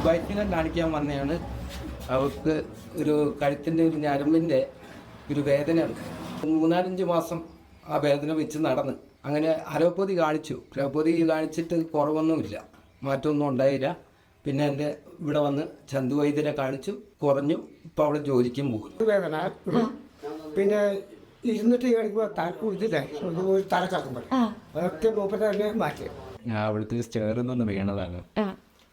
വൈദ്യനെ കാണിക്കാൻ വന്നതാണ്. അവർക്ക് ഒരു കഴുത്തിൻ്റെ ഒരു ഞരമ്പിൻ്റെ ഒരു വേദനയുണ്ട്. 3-5 മാസം ആ വേദന വെച്ച് നടന്ന് അങ്ങനെ അലോപ്പതി കാണിച്ചു. അലോപ്പതി കാണിച്ചിട്ട് കുറവൊന്നുമില്ല, മാറ്റമൊന്നും ഉണ്ടായില്ല. പിന്നെ എൻ്റെ ഇവിടെ വന്ന് ചന്തു വൈദ്യരെ കാണിച്ചു, കുറഞ്ഞു. ഇപ്പോൾ അവിടെ ജോലിക്കും പോകും. വേദന പിന്നെ ഇരുന്നിട്ട് കളിക്കുമ്പോൾ ഇതില്ലേ തലക്കാക്കുമ്പോൾ അതൊക്കെ മൂപ്പത്തെ തന്നെ മാറ്റി. ഞാൻ അവിടുത്തെ സ്റ്റെയറിൽ നിന്ന് വീണതാണ്.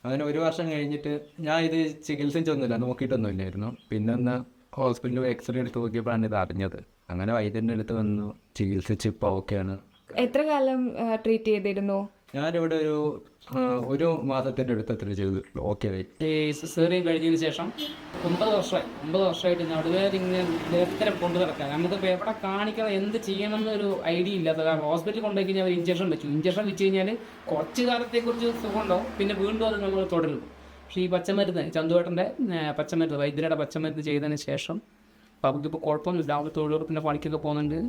അങ്ങനെ 1 വർഷം കഴിഞ്ഞിട്ട് ഞാൻ ഇത് ചികിത്സിച്ചൊന്നുമില്ല, നോക്കിയിട്ടൊന്നുമില്ലായിരുന്നു. പിന്നെ ഒന്ന് ഹോസ്പിറ്റലിൽ എക്സ്റേ എടുത്ത് നോക്കിയപ്പോഴാണ് ഇത് അറിഞ്ഞത്. അങ്ങനെ വൈദ്യൻ്റെ അടുത്ത് വന്നു, ചികിത്സിച്ച് ഇപ്പോൾ ഓക്കെയാണ്. എത്ര കാലം ട്രീറ്റ് ചെയ്തിരുന്നു? ഞാനിവിടെ ഒരു മാസത്തിൻ്റെ അടുത്ത് എത്ര ചെയ്തു ഓക്കെ ആയി. സിസേറിയൻ കഴിഞ്ഞതിന് ശേഷം 9 വർഷമായിട്ട് നടുവേദന ഇങ്ങനെ നിരന്തരം കൊണ്ടു നടക്കാം. നമുക്കിപ്പോൾ എവിടെ കാണിക്കണം, എന്ത് ചെയ്യണമെന്നൊരു ഐഡിയ ഇല്ലാത്ത. കാരണം ഹോസ്പിറ്റലിൽ കൊണ്ടുപോയി കഴിഞ്ഞാൽ അവർ ഇഞ്ചക്ഷൻ വെച്ചു. ഇഞ്ചക്ഷൻ വെച്ച് കഴിഞ്ഞാൽ കുറച്ച് കാലത്തെക്കുറിച്ച് സുഖമുണ്ടാവും, പിന്നെ വീണ്ടും അത് നമ്മൾ തുടരും. പക്ഷേ ഈ പച്ചമരുന്ന്, ചന്തുവേട്ടൻ്റെ പച്ചമരുന്ന്, വൈദ്യരുടെ പച്ചമരുന്ന് ചെയ്തതിന് ശേഷം അപ്പോൾ നമുക്കിപ്പോൾ കുഴപ്പമൊന്നുമില്ല. രാവിലെ തൊഴിലുറപ്പിൻ്റെ പണിക്കൊക്കെ പോകുന്നുണ്ട്.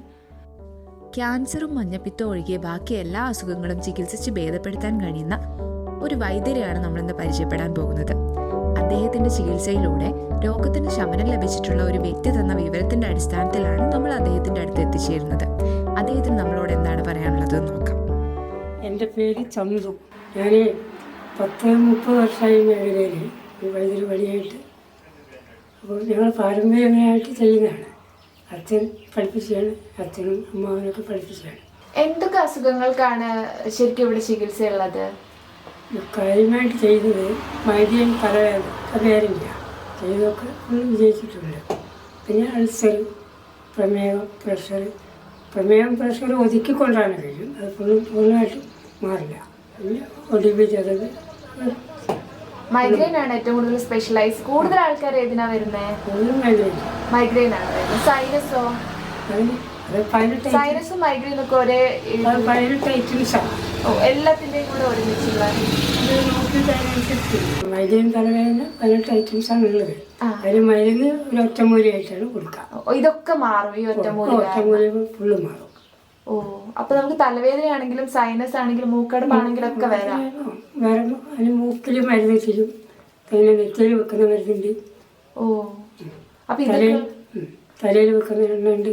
ക്യാൻസറും മഞ്ഞപ്പിത്തവും ഒഴികെ ബാക്കി എല്ലാ അസുഖങ്ങളും ചികിത്സിച്ച് ഭേദപ്പെടുത്താൻ കഴിയുന്ന ഒരു വൈദ്യരെയാണ് നമ്മളിന്ന് പരിചയപ്പെടാൻ പോകുന്നത്. അദ്ദേഹത്തിന്റെ ചികിത്സയിലൂടെ രോഗത്തിന് ശമനം ലഭിച്ചിട്ടുള്ള ഒരു വ്യക്തി തന്ന വിവരത്തിന്റെ അടിസ്ഥാനത്തിലാണ് നമ്മൾ അദ്ദേഹത്തിന്റെ അടുത്ത് എത്തിച്ചേരുന്നത്. അദ്ദേഹത്തിന് നമ്മളോട് എന്താണ് പറയാനുള്ളത് നോക്കാം. എൻ്റെ പേര് ചന്തു. ഞാൻ 10-30 വർഷമായി മേഖലയിൽ വൈദ്യുതി വഴിയായിട്ട്. അപ്പോൾ ഞങ്ങൾ പാരമ്പര്യമായിട്ട് ചെയ്യുന്നതാണ്. അച്ഛൻ പഠിപ്പിച്ചാണ്, അച്ഛനും അമ്മാവനൊക്കെ പഠിപ്പിച്ചാണ്. എന്തൊക്കെ അസുഖങ്ങൾക്കാണ് ശരിക്കും ഇവിടെ ചികിത്സയുള്ളത്? കാര്യമായിട്ട് ചെയ്തത് മൈഗ്രെയിൻ, തലവേദന ചെയ്തൊക്കെ വിജയിച്ചിട്ടുണ്ട്. പിന്നെ അൾസർ, പ്രമേഹം, പ്രഷർ ഒതുക്കിക്കൊണ്ടാണ് കഴിയും. അത് പൂർണ്ണമായിട്ട് മാറില്ല. പിന്നെ ഒടിവ്, ചതവ്, മൈഗ്രെയിൻ ആണ് ഏറ്റവും കൂടുതൽ സ്പെഷ്യലൈസ്. കൂടുതൽ ആൾക്കാർ ഏതിനാ വരുന്നത്? മൈഗ്രെയിൻ ആണ് വരുന്നത്. സൈനസോ? സൈനസും മൈഗ്രെയിനും ഒക്കെ ഒരേ എല്ലാത്തിന്റെയും കൂടെ ഒരുമിച്ചുള്ള മൈഗ്രെയിൻ തലവേദന 18 ഐറ്റംസ് ആണ് ഉള്ളത്. അതിന് മരുന്ന് ഒരു ഒറ്റമൂലിയായിട്ടാണ് കൊടുക്കുക. ഇതൊക്കെ മാറും ഈ ഒറ്റമൂലി ഫുള്ള് മാറും. ഓ, അപ്പൊ നമുക്ക് തലവേദനയാണെങ്കിലും സൈനസ് ആണെങ്കിലും മൂക്കടപ്പാണെങ്കിലും ഒക്കെ വരാം. അതിന് മൂക്കിൽ മരുന്ന് വെച്ചിരും, പിന്നെ നെറ്റിയിൽ വെക്കുന്ന മരുന്നുണ്ട്. ഓ, അപ്പൊ തലയിൽ വെക്കുന്ന എണ്ണുണ്ട്.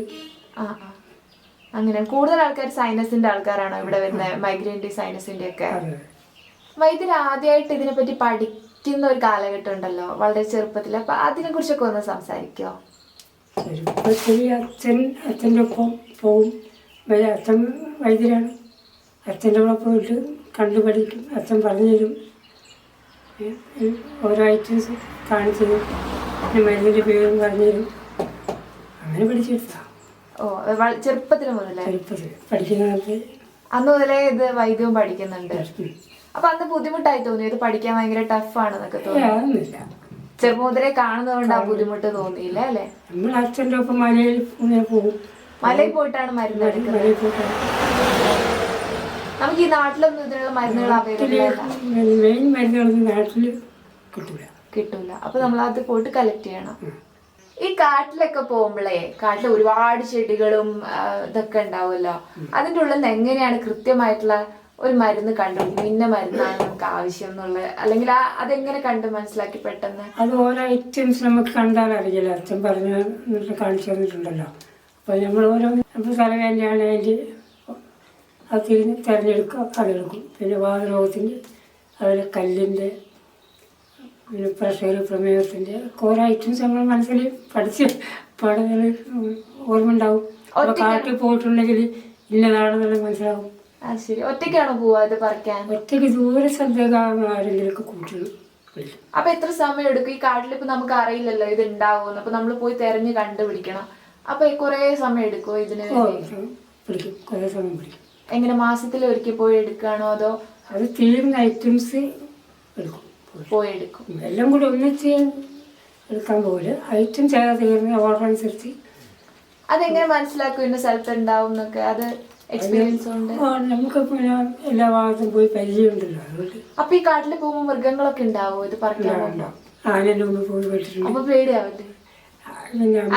അങ്ങനെ കൂടുതൽ ആൾക്കാർ സൈനസിന്റെ ആൾക്കാരാണോ ഇവിടെ വരുന്നത്? മൈഗ്രെയിൻ്റെ സൈനസിന്റെ ഒക്കെ. വൈദ്യർ ആദ്യമായിട്ട് ഇതിനെപ്പറ്റി പഠിക്കുന്ന ഒരു കാലഘട്ടം ഉണ്ടല്ലോ, വളരെ ചെറുപ്പത്തിൽ. അപ്പൊ അതിനെ കുറിച്ചൊക്കെ ഒന്ന് സംസാരിക്കോ? ചെറുപ്പത്തിൽ അച്ഛൻ്റെ ഒപ്പം പോകും. അച്ഛൻ വൈദ്യരാണ്. അച്ഛൻ്റെ കൂടെ പോയിട്ട് കണ്ടുപഠിക്കും. അച്ഛൻ പറഞ്ഞു തരും, ഓരോ ഐറ്റംസ് കാണിച്ചു തരും, പിന്നെ മരുന്നിൻ്റെ പേരും പറഞ്ഞു തരും. അങ്ങനെ പഠിച്ചെടുത്താ. ഓ, ചെറുപ്പത്തിൽ മുതലേ? ചെറുപ്പത്തിൽ പഠിക്കുന്നതൊക്കെ അന്ന് മുതലേ ഇത് വൈദ്യവും പഠിക്കുന്നുണ്ട്. അപ്പൊ അന്ന് ബുദ്ധിമുട്ടായി തോന്നി, ഇത് പഠിക്കാൻ ഭയങ്കര ടഫാണെന്നൊക്കെ തോന്നി? ചെറുപ്പം മുതലേ കാണുന്നതുകൊണ്ട് ആ ബുദ്ധിമുട്ട് തോന്നിയില്ല അല്ലേ? നമ്മൾ അച്ഛൻ്റെ ഒപ്പം മലയിൽ പോകും. മലയിൽ പോയിട്ടാണ് മരുന്ന് എടുക്കുന്നത്. നമുക്ക് ഈ നാട്ടിലൊന്നും ഇതിനുള്ള മരുന്നുകൾ മെയിൻ മരുന്നുകളൊന്നും നാട്ടിൽ കിട്ടൂല. അപ്പൊ നമ്മളത് പോയിട്ട് കളക്ട് ചെയ്യണം. ഈ കാട്ടിലൊക്കെ പോകുമ്പോഴേ, കാട്ടിൽ ഒരുപാട് ചെടികളും ഇതൊക്കെ ഉണ്ടാവുമല്ലോ, അതിൻ്റെ ഉള്ളിൽ നിന്ന് എങ്ങനെയാണ് കൃത്യമായിട്ടുള്ള ഒരു മരുന്ന് കണ്ടുപിടിക്കുന്നത്? ഇന്ന മരുന്നാണ് നമുക്ക് ആവശ്യം എന്നുള്ളത്, അല്ലെങ്കിൽ അതെങ്ങനെ കണ്ട് മനസ്സിലാക്കി പെട്ടെന്ന്? അത് ഓരോ ഐറ്റംസ് നമുക്ക് കണ്ടാൽ അറിയില്ല. അച്ഛൻ പറഞ്ഞ് കാണിച്ചു തന്നിട്ടുണ്ടല്ലോ. അപ്പോൾ നമ്മൾ ഓരോ തലവേദനയാണ് അതിൻ്റെ അത് തിരഞ്ഞെടുക്കുക, അതെടുക്കും. പിന്നെ വാതരോഗത്തിൻ്റെ, അതുപോലെ കല്ലിൻ്റെ, പിന്നെ പ്രഷർ, പ്രമേഹത്തിൻ്റെ ഓരോ ഐറ്റംസ് നമ്മൾ മനസ്സിൽ പഠിച്ച് പാടുകൾ ഓർമ്മ ഉണ്ടാവും. അപ്പോൾ കാട്ടിൽ പോയിട്ടുണ്ടെങ്കിൽ ഇന്നതാണെന്നുള്ളത് മനസ്സിലാവും. ശരി. ഒറ്റയ്ക്കാണോ പോവാതെ പറിക്കാൻ? ഒറ്റയ്ക്ക് ദൂരെ സ്ഥലത്തേക്ക് ആരെങ്കിലുമൊക്കെ കൂട്ടുന്നു. അപ്പൊ എത്ര സമയം എടുക്കും? ഈ കാട്ടിലിപ്പോ നമുക്ക് അറിയില്ലല്ലോ ഇത് ഉണ്ടാവുമെന്ന്. അപ്പൊ നമ്മൾ പോയി തെരഞ്ഞ് കണ്ടുപിടിക്കണം. അപ്പൊ കുറെ സമയം എടുക്കുമോ ഇതിന്? പിടിക്കും, കുറേ സമയം പിടിക്കും. എങ്ങനെ, മാസത്തിൽ ഒരിക്കൽ പോയി എടുക്കുകയാണോ അതോ? അത് തീരുന്ന ഐറ്റംസ് എടുക്കും, പോയി എടുക്കും. എല്ലാം കൂടി ഒന്നിച്ച് എടുക്കാൻ പോകില്ല. ഐറ്റം ചെയ്യാതെ തീർന്ന ഓർഡർ അനുസരിച്ച്. അതെങ്ങനെ മനസ്സിലാക്കും ഇന്ന സ്ഥലത്ത് ഉണ്ടാവും എന്നൊക്കെ? അത് എക്സ്പീരിയൻസ് ഉണ്ട് നമുക്ക്. പിന്നെ എല്ലാ ഭാഗത്തും പോയി പരിചയമുണ്ടല്ലോ, അതുകൊണ്ട്. അപ്പൊ ഈ കാട്ടിൽ പോകുമ്പോൾ മൃഗങ്ങളൊക്കെ ഉണ്ടാവോ ഇത് പറിക്കാനുണ്ടോ? ആനൻ്റെ മുമ്പ് പോയി പോയിട്ടുണ്ട്. അപ്പൊ പേടിയാവില്ലേ?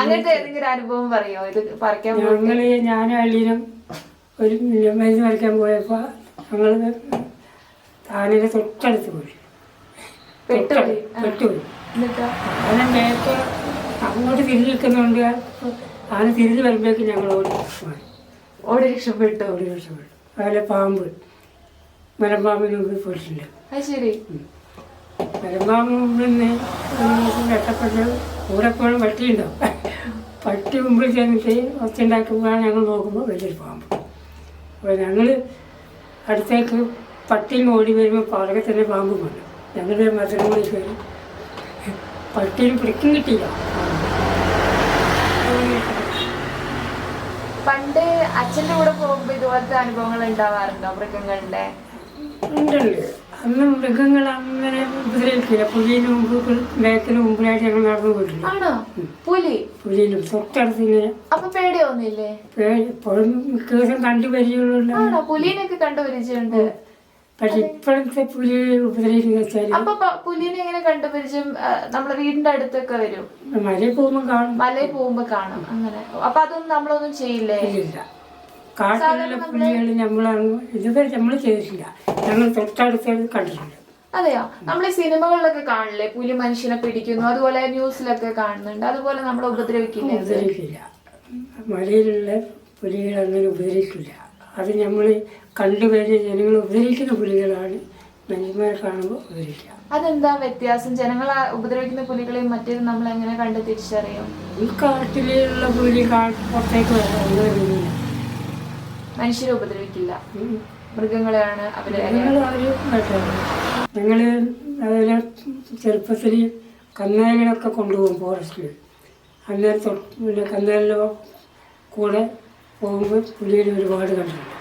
അങ്ങനത്തെ ഏതെങ്കിലും അനുഭവം പറയോ ഇത് പറിക്കാൻ? ഞാനും അള്ളീനും ഒരു മരുന്ന് പറിക്കാൻ പോയപ്പോൾ ഞങ്ങൾ ആനയുടെ തൊട്ടടുത്ത് പോയി. പെട്ടുപോയി. പെട്ടുപോയി. എന്നിട്ടോ? അങ്ങനെ ബാക്ക് അങ്ങോട്ട് തിരിഞ്ഞ് നിൽക്കുന്നുണ്ട്. ആന തിരിഞ്ഞ് വരുമ്പോഴേക്കും ഞങ്ങൾ ഓടി മാറി, ഓടി രക്ഷപ്പെട്ടു. ഓടി രക്ഷപ്പെട്ടു. അതുപോലെ പാമ്പ്, മലമ്പാമ്പിന് മുമ്പിൽ പോയിട്ടുണ്ട്. അത് ശരി. മലമ്പാമ്പ് മുമ്പിൽ നിന്ന് രക്ഷപ്പെട്ട് കൂടെ എപ്പോഴും പട്ടിയുണ്ടാവും. പട്ടി മുമ്പിൽ ചെന്നിട്ട് ഒച്ചുണ്ടാക്കുമ്പോഴാണ് ഞങ്ങൾ നോക്കുമ്പോൾ വലിയൊരു പാമ്പ്. അപ്പോൾ ഞങ്ങൾ അടുത്തേക്ക് പട്ടിയും ഓടി വരുമ്പോൾ പുറകെ തന്നെ പാമ്പ് കൊണ്ടു. ഞങ്ങളുടെ മധുരം കൂടി കയറി പട്ടിയിൽ പിടിക്കും കിട്ടിയില്ല. പണ്ട് അച്ഛന്റെ കൂടെ പോകുമ്പോ ഇതുപോലത്തെ അനുഭവങ്ങൾ ഉണ്ടാവാറുണ്ടോ മൃഗങ്ങളുടെ? ഉണ്ടുണ്ട്. അന്ന് മൃഗങ്ങൾ അങ്ങനെ ഉപദ്രവിക്കില്ല. പുലിന് മുമ്പ് ബാക്കിന് മുമ്പിലായിട്ട് ഞങ്ങൾ നടന്നു പോയിട്ടില്ല. ആണോ? പുലി? പുലിനും തൊട്ടടുത്ത് ഇങ്ങനെ അപ്പൊ പേടിയൊന്നുമില്ലേ? എപ്പോഴും മിക്ക ദിവസം കണ്ടു പരിചയമുള്ള. ആണോ? പുലിനൊക്കെ കണ്ടു പരിചയമുണ്ട്. പക്ഷെ ഇപ്പോഴത്തെ പുലി ഉപദ്രവിക്കുന്ന വെച്ചാൽ അപ്പൊ പുലിനെ എങ്ങനെ കണ്ടുപരിചയം? നമ്മളെ വീടിന്റെ അടുത്തൊക്കെ വരും, മലയിൽ പോകുമ്പോൾ കാണും. മലയിൽ പോകുമ്പോ കാണാം. അങ്ങനെ അപ്പൊ അതൊന്നും നമ്മളൊന്നും ചെയ്യില്ലേ? ഇല്ല. കാട്ടിലുള്ള പുലികൾ നമ്മളാണ് ഇതുവരെ നമ്മൾ ചെയ്തിട്ടില്ല. ഞങ്ങൾ തൊട്ടടുത്ത് കണ്ടിട്ടുണ്ട്. അതെയോ? നമ്മൾ ഈ സിനിമകളിലൊക്കെ കാണില്ലേ പുലി മനുഷ്യനെ പിടിക്കുന്നു, അതുപോലെ ന്യൂസിലൊക്കെ കാണുന്നുണ്ട്. അതുപോലെ നമ്മളെ ഉപദ്രവിക്കില്ലേ? ഉപദ്രവിക്കില്ല. മലയിലുള്ള പുലികൾ അങ്ങനെ ഉപദ്രവിക്കില്ല. അത് നമ്മൾ കണ്ടുപരിചയ ജനങ്ങൾ ഉപദ്രവിക്കുന്ന പുലികളാണ് മനുഷ്യന്മാരെ കാണുമ്പോൾ ഉപദ്രവിക്കുക. അതെന്താ വ്യത്യാസം? ജനങ്ങൾ ഉപദ്രവിക്കുന്ന പുലികളെയും മറ്റേത് നമ്മൾ എങ്ങനെ കണ്ട് തിരിച്ചറിയും? ഈ കാട്ടിലുള്ള പുലി പുറത്തേക്ക് വരാറില്ല. മനുഷ്യരെ ഉപദ്രവിക്കില്ല, മൃഗങ്ങളെയാണ് അവര്. ഞങ്ങൾ അതുപോലെ ചെറുപ്പത്തിൽ കന്നാലികളൊക്കെ കൊണ്ടുപോകും ഫോറസ്റ്റിൽ. അന്നേരം പിന്നെ കന്നാലിലോ കൂടെ പോകുമ്പോൾ പുലിയിൽ ഒരുപാട് കണ്ടിട്ടുണ്ട്.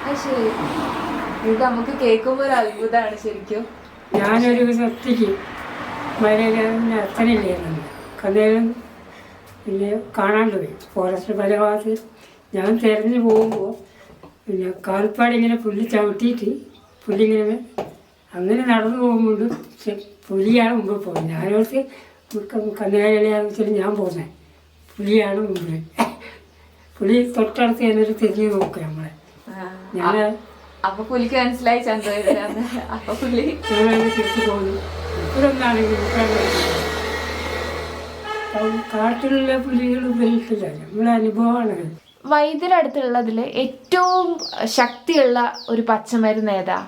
അത് ശരി. ഇത് നമുക്ക് കേൾക്കുമ്പോൾ ഒരു അത്ഭുതമാണ് ശരിക്കും. ഞാനൊരു ഒറ്റയ്ക്ക് മലയിൽ അച്ഛനില്ലായിരുന്നു. കന്നേരം പിന്നെ കാണാണ്ട് പോയി ഫോറസ്റ്റ് പല ഭാഗത്ത്. ഞാൻ തിരഞ്ഞു പോകുമ്പോൾ പിന്നെ കാൽപ്പാടിങ്ങനെ പുല്ല് ചവിട്ടിയിട്ട് പുല്ലിങ്ങനെ അങ്ങനെ നടന്നു പോകുമ്പോൾ പുലിയാണ് മുമ്പിൽ പോകുന്നത്. ഞാനോർത്ത് കന്നുകാലികളെയാണെന്ന് വെച്ചാൽ ഞാൻ പോകുന്നത്, പുലിയാണ് മുമ്പിൽ. പുലി തൊട്ടടുത്ത് എന്നിട്ട് തിരിഞ്ഞ് നോക്കുക നമ്മളെ. ഞാൻ അപ്പൊ പുലിക്ക് മനസ്സിലായി ചന്ദ്രന്. അപ്പൊ പുലി ഞങ്ങളെ തിരിച്ചു പോകുന്നു. ഇവരൊന്നാണെങ്കിൽ കാട്ടിലുള്ള പുലികൾ ഉപയോഗിക്കില്ല. നമ്മളെ അനുഭവമാണ്. വൈദ്യരുടെ അടുത്തുള്ളതില് ഏറ്റവും ശക്തിയുള്ള ഒരു പച്ചമരുന്ന് ഏതാ?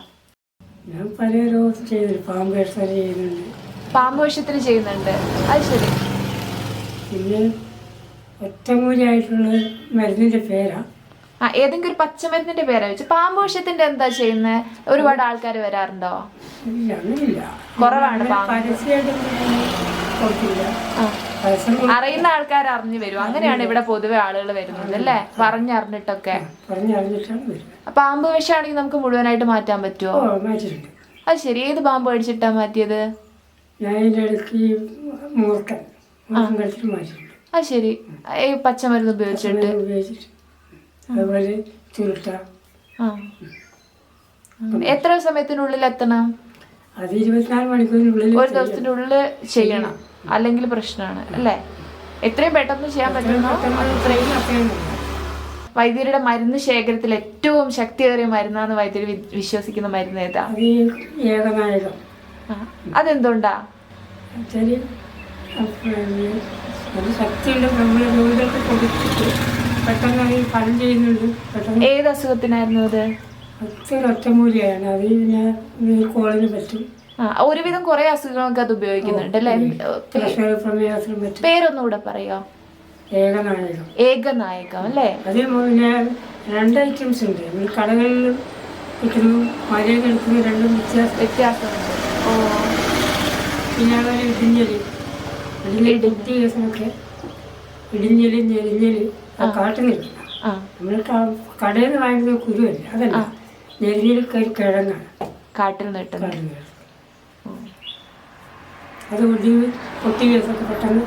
ഞാൻ പല രോഗം ചെയ്യുന്നുണ്ട്. പാമ്പ് എക്സറേ ചെയ്യുന്നുണ്ട്. പാമ്പ് വിഷത്തിന് ചെയ്യുന്നുണ്ട്. അത് ശരി. പിന്നെ ഒറ്റമൂലിയായിട്ടുള്ള മരുന്നിന്റെ പേരാ. ഏതെങ്കിലും ഒരു പച്ചമരുന്നിന്റെ പേരാ വെച്ച്. പാമ്പ് വിഷത്തിന്റെ എന്താ ചെയ്യുന്നത്? ഒരുപാട് ആൾക്കാർ വരാറുണ്ടോ? ഇല്ല, അങ്ങനെയില്ല. കുറവാണ് പാമ്പ്. കൊടുക്കില്ല. അറിയുന്ന ആൾക്കാർ അറിഞ്ഞു വരും. അങ്ങനെയാണ് ഇവിടെ പൊതുവെ ആളുകൾ വരുന്നത് അല്ലേ? പറഞ്ഞറിഞ്ഞിട്ടൊക്കെ. പറഞ്ഞറിഞ്ഞിട്ടാണ് വരുന്നത്. പാമ്പ് വിഷമാണെങ്കിൽ നമുക്ക് മുഴുവനായിട്ട് മാറ്റാൻ പറ്റുമോ? മാറ്റിയിട്ടുണ്ട്. അത് ശരി. ഏത് പാമ്പ് കഴിച്ചിട്ടാ മാറ്റിയത്? ഞാൻ അതിൻ്റെ ഇടയ്ക്ക് മൂർക്കൻ കഴിച്ചിട്ട് മാറ്റിയിട്ടുണ്ട്. അത് ശരി. ഈ പച്ചമരുന്ന് ഉപയോഗിച്ചിട്ട്. അതുപോലെ ചുരുട്ട. എത്ര സമയത്തിനുള്ളിൽ എത്തണം? അത് 24 മണിക്കൂറിനുള്ളിൽ. ഒരു ദിവസത്തിന്റെ ഉള്ളിൽ ചെയ്യണം, അല്ലെങ്കിൽ പ്രശ്നമാണ് അല്ലേ? എത്രയും പെട്ടെന്ന് ചെയ്യാൻ പറ്റുന്ന വൈദ്യരുടെ മരുന്ന് ശേഖരത്തിൽ ഏറ്റവും ശക്തിയേറിയ മരുന്നാന്ന് വൈദ്യര് വിശ്വസിക്കുന്ന മരുന്ന് ഏതാ? ഏകനായകം. അതെന്തുകൊണ്ടാ? ശക്തിയുണ്ട്. നമ്മളെ രോഗികൾക്ക് കൊടുത്തിട്ട് പെട്ടെന്ന് അത് ഫലം ചെയ്യുന്നുണ്ട്. പെട്ടെന്ന്. ഏത് അസുഖത്തിനായിരുന്നു അത്? ഒറ്റമൂലിയാണ്. അത് പിന്നെ കോളിന് പറ്റും. ഒരുവിധം കുറെ അസുഖങ്ങൾക്ക് അത് ഉപയോഗിക്കുന്നുണ്ട് അല്ലേ? പേരൊന്നുകൂടെ പറയോ? ഏകനായകം. ഏകനായകം അല്ലേ? അത് പിന്നെ 2 ഐറ്റംസ് ഉണ്ട്. കടകളിൽ കിട്ടുന്നു, മലയിൽ കിടക്കുന്നു. രണ്ടും വ്യത്യാസമുണ്ട്. ഓ. പിന്നെ അതുപോലെ ഇടിഞ്ഞല് കേസിനൊക്കെ ഇടിഞ്ഞല് ഞെരിഞ്ഞല് കാട്ടിൽ നിൽക്കുന്ന നമ്മൾ കടയിൽ നിന്ന് വാങ്ങിക്കുന്ന കുരുവല്ല, അതല്ല. ഞെരിഞ്ഞല് കിഴങ്ങാണ് കാട്ടിൽ നിട്ടുന്നത്. അത് പൊട്ടി കേസൊക്കെ പെട്ടെന്ന്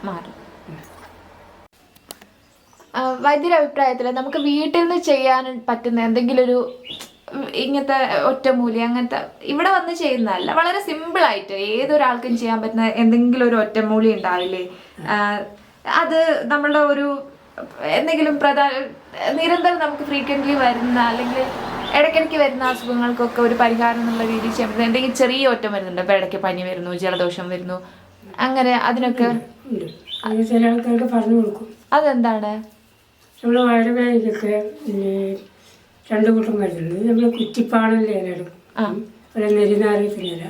മാറും. വൈദ്യരുടെ അഭിപ്രായത്തിൽ നമുക്ക് വീട്ടിൽ നിന്ന് ചെയ്യാൻ പറ്റുന്ന എന്തെങ്കിലും ഒരു ഇങ്ങനത്തെ ഒറ്റമൂലി അങ്ങനത്തെ ഇവിടെ വന്ന് ചെയ്യുന്നതല്ല, വളരെ സിമ്പിളായിട്ട് ഏതൊരാൾക്കും ചെയ്യാൻ പറ്റുന്ന എന്തെങ്കിലും ഒരു ഒറ്റമൂലി ഉണ്ടാവില്ലേ? അത് നമ്മളുടെ ഒരു എന്തെങ്കിലും നിരന്തരം നമുക്ക് ഫ്രീക്വൻ്റ്ലി വരുന്ന അല്ലെങ്കിൽ ഇടയ്ക്കിടയ്ക്ക് വരുന്ന അസുഖങ്ങൾക്കൊക്കെ ഒരു പരിഹാരം എന്നുള്ള രീതിയിൽ ചെയ്യാൻ പറ്റുന്ന എന്തെങ്കിലും ചെറിയ ഒറ്റ മരുന്നുണ്ട്? ഇപ്പോൾ ഇടയ്ക്ക് പനി വരുന്നു, ജലദോഷം വരുന്നു, അങ്ങനെ അതിനൊക്കെ ഉണ്ട്. അത് ചില ആൾക്കാർക്ക് പറഞ്ഞു കൊടുക്കും. അതെന്താണ്? നമ്മൾ വയറുവേദനയ്ക്കൊക്കെ രണ്ട് കൂട്ടം മരുന്നുണ്ട്. നമ്മൾ കുറ്റിപ്പാടല്ലേ ഇലയിടും, ഒരു നെരിനാരത്തിനില,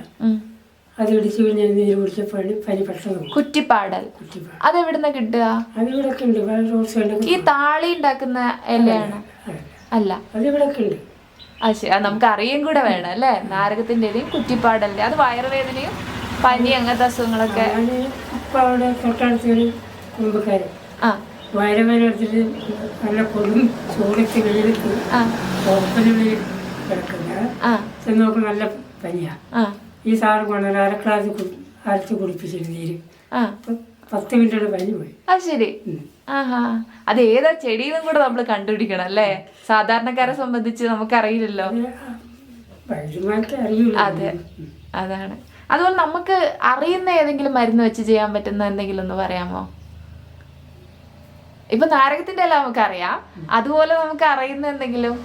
അത് ഇടിച്ചു കഴിഞ്ഞാൽ നീര് കുടിച്ച പനി പെട്ടെന്ന്. കുറ്റിപ്പാടൽ അതെവിടുന്ന കിട്ടുക? അതിവിടെ ഒക്കെ ഉണ്ട്. റോഡ് സൈഡിൽ ഈ താളി ഉണ്ടാക്കുന്ന ഇലയാണ്? അല്ല, അതിവിടൊക്കെ ഉണ്ട്. അത് ശരി, അത് നമുക്ക് അറിയും കൂടെ വേണം അല്ലേ? നാരകത്തിന്റെ ഇലയും കുറ്റിപ്പാടലിന്റെ, അത് വയറുവേദനയും പനി അങ്ങനത്തെ അസുഖങ്ങളൊക്കെ. ഞാൻ ഇപ്പം അവിടെ തൊട്ടടുത്തൊരു കുടുംബക്കാര് വയറുവേദന എടുത്തിട്ട് നല്ല കൊടും ചൂടത്ത് വെയിലത്ത് ഉറപ്പിനുള്ളിൽ കിടക്കുന്നത് ചെന്ന് നോക്കും, നല്ല പനിയാ. ഈ സാറ് കൊണ്ടൊരു അര ഗ്ലാസ് അരച്ച് കുടിപ്പിച്ചിട്ട് നീര് 10 മിനിറ്റോടെ പനി പോയി. അത് ശരി. ആഹാ, അത് ഏതാ ചെടിയെന്നും കൂടെ നമ്മൾ കണ്ടുപിടിക്കണം അല്ലേ? സാധാരണക്കാരെ സംബന്ധിച്ച് നമുക്കറിയില്ലല്ലോ. വൈദ്യന്മാർക്ക് അറിയില്ല. അതെ, അതാണ്. അതുപോലെ നമുക്ക് അറിയുന്ന ഏതെങ്കിലും മരുന്ന് വെച്ച് ചെയ്യാൻ പറ്റുന്ന എന്തെങ്കിലും ഒന്ന് പറയാമോ? ഇപ്പൊ നാരകത്തിന്റെ എല്ലാം നമുക്കറിയാം, അതുപോലെ നമുക്ക് അറിയുന്ന എന്തെങ്കിലും.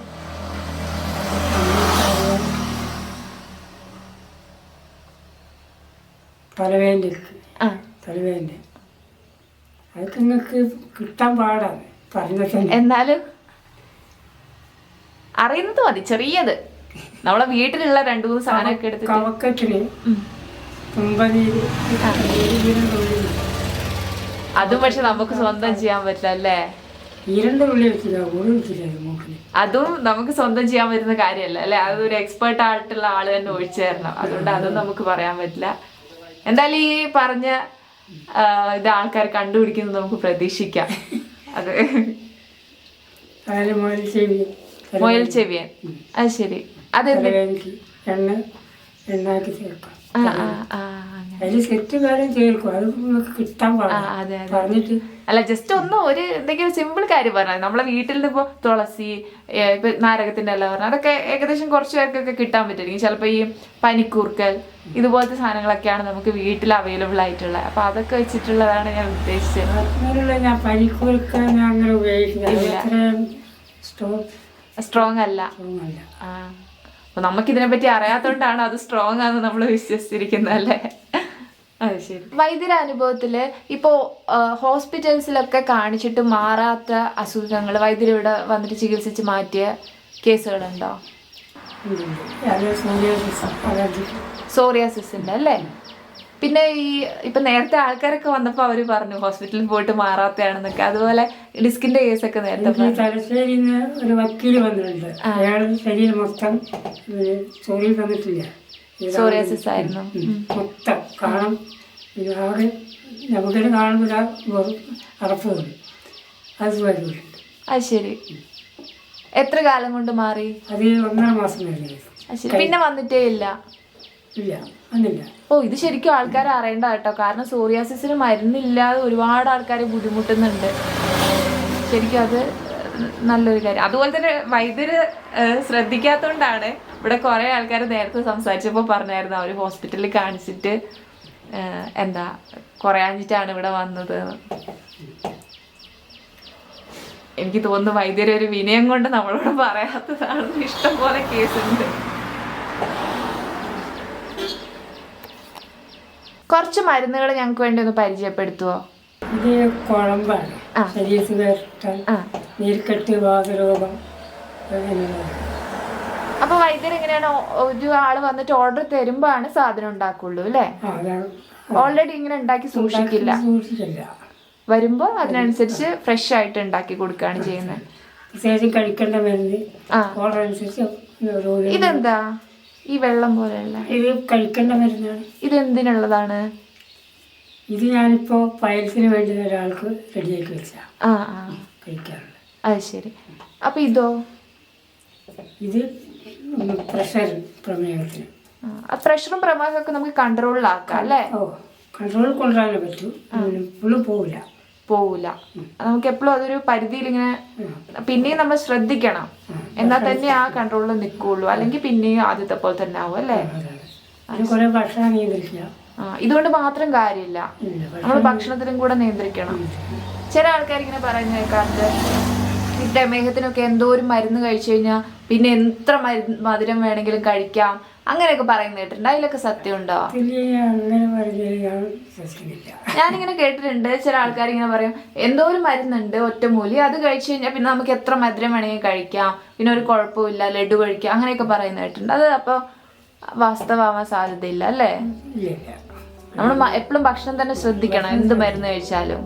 തലവേദന അതൊക്കെ നിങ്ങൾക്ക് കിട്ടാൻ പാടാണ് പറഞ്ഞ. എന്നാലും അറിയുന്നത് മതി, ചെറിയത്. നമ്മളെ വീട്ടിലുള്ള 2-3 സാധനമൊക്കെ എടുത്തിട്ട്. കവക്കറ്റിന് തുമ്പനീര്, അതും പക്ഷെ നമുക്ക് സ്വന്തം ചെയ്യാൻ പറ്റില്ല അല്ലേ? അതും നമുക്ക് സ്വന്തം ചെയ്യാൻ പറ്റുന്ന കാര്യമല്ല അല്ലെ? അതൊരു എക്സ്പേർട്ട് ആയിട്ടുള്ള ആള് തന്നെ ഒഴിച്ചു തരണം. അതുകൊണ്ട് അതും നമുക്ക് പറയാൻ പറ്റില്ല. എന്തായാലും ഈ പറഞ്ഞ ഇത് ആൾക്കാർ കണ്ടുപിടിക്കുന്നത് നമുക്ക് പ്രതീക്ഷിക്കാം. അത് മുയൽ ചെവിയൻ. അത് ശരി. അതെന്ത്? അല്ല, ജസ്റ്റ് ഒന്ന് ഒരു എന്തെങ്കിലും സിമ്പിൾ കാര്യം പറഞ്ഞാൽ നമ്മളെ വീട്ടിൽ നിന്ന് ഇപ്പൊ തുളസി, ഇപ്പൊ നാരകത്തിന്റെ എല്ലാം പറഞ്ഞാൽ അതൊക്കെ ഏകദേശം കുറച്ച് പേർക്കൊക്കെ കിട്ടാൻ പറ്റുമായിരിക്കും. ചിലപ്പോ ഈ പനിക്കൂർക്കൽ ഇതുപോലത്തെ സാധനങ്ങളൊക്കെയാണ് നമുക്ക് വീട്ടിൽ അവൈലബിൾ ആയിട്ടുള്ളത്. അപ്പൊ അതൊക്കെ വെച്ചിട്ടുള്ളതാണ് ഞാൻ ഉദ്ദേശിച്ചത്. ഞാൻ പനിക്കൂർക്കൽ അങ്ങനെ ഉപയോഗിക്കുന്നത് സ്ട്രോങ് അല്ല. അപ്പൊ നമുക്കിതിനെ പറ്റി അറിയാത്തോണ്ടാണ് അത് സ്ട്രോങ് ആണെന്ന് നമ്മൾ വിശ്വസിച്ചിരിക്കുന്നത് അല്ലേ? അത് ശരി. വൈദ്യര അനുഭവത്തില് ഇപ്പോ ഹോസ്പിറ്റൽസിലൊക്കെ കാണിച്ചിട്ട് മാറാത്ത അസുഖങ്ങൾ വൈദ്യരിവിടെ വന്നിട്ട് ചികിത്സിച്ച് മാറ്റിയ കേസുകളുണ്ടോ? സോറിയാസിന്റെ അല്ലേ? പിന്നെ ഈ ഇപ്പൊ നേരത്തെ ആൾക്കാരൊക്കെ വന്നപ്പോ അവര് പറഞ്ഞു ഹോസ്പിറ്റലിൽ പോയിട്ട് മാറാത്തയാണെന്നൊക്കെ. അതുപോലെ ഡിസ്കിന്റെ കേസൊക്കെ നേരത്തെ തലശ്ശേരിയിൽ ഒരു വക്കീല് വന്നിട്ടുണ്ട്. അയാൾ ശരീരം മൊത്തം ചോറിൽ തന്നിട്ടില്ല, സോറിയാസിസ് ആയിരുന്നു മൊത്തം കാണും. അവിടെ നമുക്കിത് കാണുമ്പോൾ അറപ്പ് തോന്നും. അത് വരുന്നുണ്ട്. അത് ശരി. എത്ര കാലം കൊണ്ട് മാറി? അത് 1.5 മാസം കഴിഞ്ഞു. പിന്നെ വന്നിട്ടേ ഇല്ല? ഇല്ല, വന്നില്ല. ഓ, ഇത് ശരിക്കും ആൾക്കാർ അറിയേണ്ട കേട്ടോ. കാരണം സോറിയാസിസിന് മരുന്നില്ലാതെ ഒരുപാട് ആൾക്കാർ ബുദ്ധിമുട്ടുന്നുണ്ട്. ശരിക്കും അത് നല്ലൊരു കാര്യം. അതുപോലെ തന്നെ വൈദ്യര് ശ്രദ്ധിക്കാത്തോണ്ടാണ്. ഇവിടെ കുറെ ആൾക്കാർ നേരത്തെ സംസാരിച്ചപ്പോൾ പറഞ്ഞായിരുന്നു അവർ ഹോസ്പിറ്റലിൽ കാണിച്ചിട്ട് എന്താ കുറയാഞ്ഞിട്ടാണ് ഇവിടെ വന്നത്. എനിക്ക് തോന്നുന്നു വൈദ്യര് ഒരു വിനയം കൊണ്ട് നമ്മളോട് പറയാത്തതാണ്. ഇഷ്ടം പോലെ കേസുണ്ട്. കുറച്ച് മരുന്നുകൾ ഞങ്ങൾക്ക് വേണ്ടി ഒന്ന് പരിചയപ്പെടുത്തുവോ? ഇത് കുഴമ്പാണ്. ശരീരത്തിൽ വേറിട്ടാൽ നീർക്കെട്ട്, വാതരോഗം. അപ്പൊ വൈദ്യർ എങ്ങനെയാണ്? ഒരു ആള് വന്നിട്ട് ഓർഡർ തരുമ്പോഴാണ് സാധനം ഉണ്ടാക്കുള്ളൂ അല്ലേ? ഓൾറെഡി ഇങ്ങനെ ഉണ്ടാക്കി സൂക്ഷിക്കില്ല. വരുമ്പോ അതിനനുസരിച്ച് ഫ്രഷ് ആയിട്ട് ഉണ്ടാക്കി കൊടുക്കുകയാണ് ചെയ്യുന്നത്. പ്രത്യേകിച്ച് കഴിക്കേണ്ട മരുന്ന് ഓർഡർ അനുസരിച്ച്. ഇതെന്താ ഈ വെള്ളം പോലെയുള്ള? ഇത് കഴിക്കേണ്ട മരുന്നാണ്. ഇത് എന്തിനുള്ളതാണ്? ഇത് ഞാനിപ്പോ പൈൽസിന് വേണ്ടി ഒരാൾക്ക് റെഡിയാക്കി വെച്ചാ കഴിക്കാറുണ്ട്. അത് ശരി. അപ്പൊ ഇതോ? ഇത് പ്രഷർ, പ്രമേഹത്തിന്. പ്രഷറും പ്രമേഹമൊക്കെ നമുക്ക് കൺട്രോളിലാക്കാം അല്ലേ? ഓ, കൺട്രോളിൽ കൊണ്ടുവരാനേ പറ്റൂ. ഫുള്ളും പോവില്ല. നമുക്ക് എപ്പോഴും അതൊരു പരിധിയിൽ ഇങ്ങനെ പിന്നെയും നമ്മൾ ശ്രദ്ധിക്കണം. എന്നാൽ തന്നെ ആ കൺട്രോളിൽ നിൽക്കുള്ളൂ. അല്ലെങ്കിൽ പിന്നെയും ആദ്യത്തെ പോലെ തന്നെ ആവും അല്ലേ? ഭക്ഷണം നിയന്ത്രിക്കുക. ഇതുകൊണ്ട് മാത്രം കാര്യമില്ല, നമ്മൾ ഭക്ഷണത്തിനും കൂടെ നിയന്ത്രിക്കണം. ചില ആൾക്കാർ ഇങ്ങനെ പറയുന്ന കേൾക്കാറുണ്ട് ഈ പ്രമേഹത്തിനൊക്കെ എന്തോ ഒരു മരുന്ന് കഴിച്ചു കഴിഞ്ഞാൽ പിന്നെ എത്ര മധുരം വേണമെങ്കിലും കഴിക്കാം അങ്ങനെയൊക്കെ പറയുന്ന കേട്ടിട്ടുണ്ട്. അതിലൊക്കെ സത്യം ഉണ്ടോ? അങ്ങനെ പറഞ്ഞാൽ വിശ്വസിക്കുന്നില്ല. ഞാനിങ്ങനെ കേട്ടിട്ടുണ്ട് ചില ആൾക്കാർ ഇങ്ങനെ പറയും എന്തോ ഒരു മരുന്നുണ്ട് ഒറ്റമൂലി, അത് കഴിച്ചു കഴിഞ്ഞാൽ പിന്നെ നമുക്ക് എത്ര മധുരം വേണമെങ്കിൽ കഴിക്കാം, പിന്നെ ഒരു കുഴപ്പമില്ല, ലഡു കഴിക്കാം അങ്ങനെയൊക്കെ പറയുന്ന കേട്ടിട്ടുണ്ട്. അത് അപ്പോൾ വാസ്തവാവാൻ സാധ്യതയില്ല അല്ലേ? നമ്മൾ എപ്പോഴും ഭക്ഷണം തന്നെ ശ്രദ്ധിക്കണം എന്ത് മരുന്ന് കഴിച്ചാലും.